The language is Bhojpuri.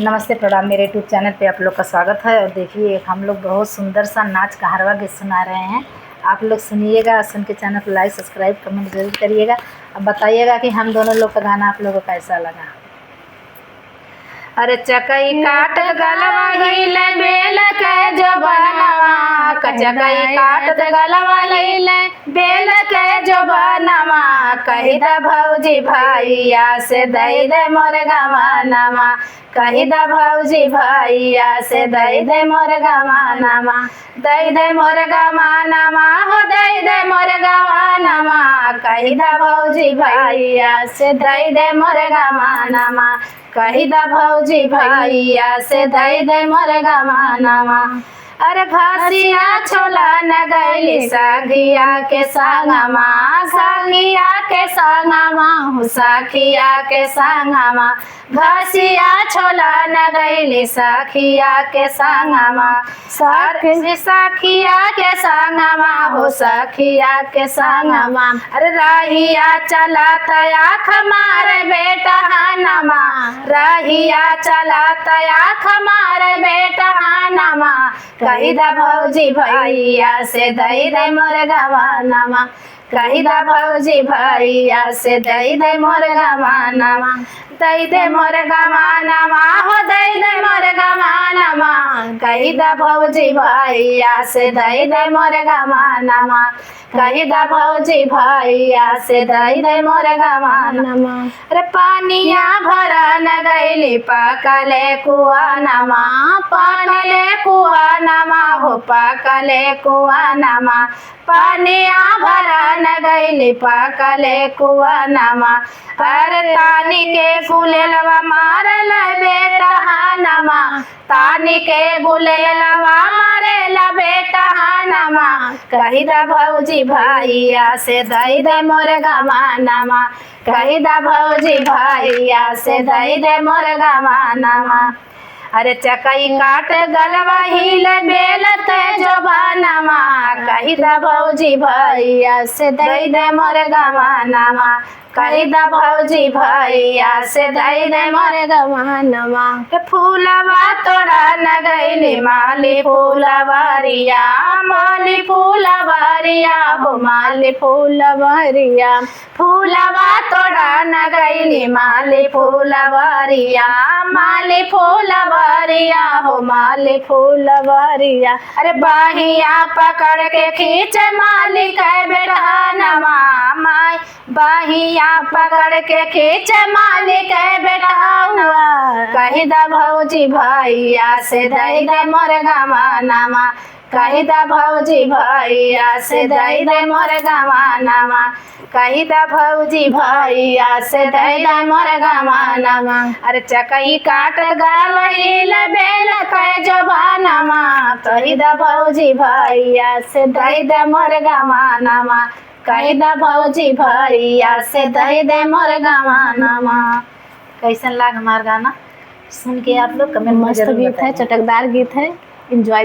नमस्ते प्रणाम। मेरे यूट्यूब चैनल पे आप लोग का स्वागत है। और देखिए हम लोग बहुत सुंदर सा नाच कहारवा गीत सुना रहे हैं। आप लोग सुनिएगा, सुन के चैनल को लाइक सब्सक्राइब कमेंट जरूर करिएगा। अब बताइएगा कि हम दोनों लोग का गाना आप लोगों को कैसा लगा। अरे चकई काटत गलवा हिले बेल के जो बनवा, चकई काटत गलवा हिले बेल के जो बनवा, कही दा भौजी भैया से दई दे मोर गवानमा, कही दा भौजी भैया से दई दे मोर गवानमा, दई दे मोर गवानमा हो दई दे मोर गवानमा, कही दा भौजी भैया से दई दे मोर गवानमा, कही दा भौजी भैया से दई दे मोर गवानमा। अरे घसिया छोला न गैली सखिया के संगमा, सखिया के संगमा हो सखिया के संगमा, घसिया छोला न गैली सखिया के संगमा, सखिया के संगमा हो सखिया के संगमा। अरे रहिया चलात आँख मारे बेटा हानमा, रहिया चलात आँख मारे बेटा हानमा, कही दा भौजी भैया से दई दे मोर गवानमा, कही दा भौजी भैया से दई दे मोर गवानमा, दई दे मोर गवानमा हो दई दे मोर गवानमा, कही दा भौजी भैया से दई दे मोर गवानमा, कही दा भौजी भैया से दई दे मोर गवानमा। अरे पानिया भरा न गैली पकले कुआनमा, पकले कुआनमा हो पकले कुआनमा, पानिया भरा न गैली पकले कुआनमा। अरे तानी के गुलेलवा मारल बेटा हानमा, तानी के गुलेलवा मारेल बेटा हानमा, कही दा भौजी भैया से दई दे मोर गवानमा, कही दा भौजी भैया से दई दे मोर गवानमा। अरे चकई काट गलवा हिले बेल के जो बनवा, कही दा भौजी भैया से दई दे मोर गवानमा, कही दा भौजी भैया से दई दे मोर गवानमा। फूलवा तोड़ा न गैली माली फूलवरिया, माली फूलवरिया हो माली फूलवरिया, फूलवा तोड़ा न गैली माली फूलवरिया, माली फूलवरिया हो माली फूलवरिया। अरे बाहिया पकड़ के खींच माली के बेटहानमा, माई बाहिया पकड़ के खींच माली के बेटहावा, कही दा भौजी भैया से दई दे मोर गवानमा, कही दा भौजी भैया से दई दे मोर गवानमा, कही दा भौजी भैया से दई दे मोर गवानमा। अरे चकई काट गलहिल बेल के जो बनवा, कही दा भौजी भैया से दई दे मोर गवानमा, कही दा भौजी भैया से दई दे मोर गवानमा। कैसन लाग हमार गाना सुन के आप लोग कमेंट में मस्त जरूर गीत है, चटकदार गीत है, एंजॉय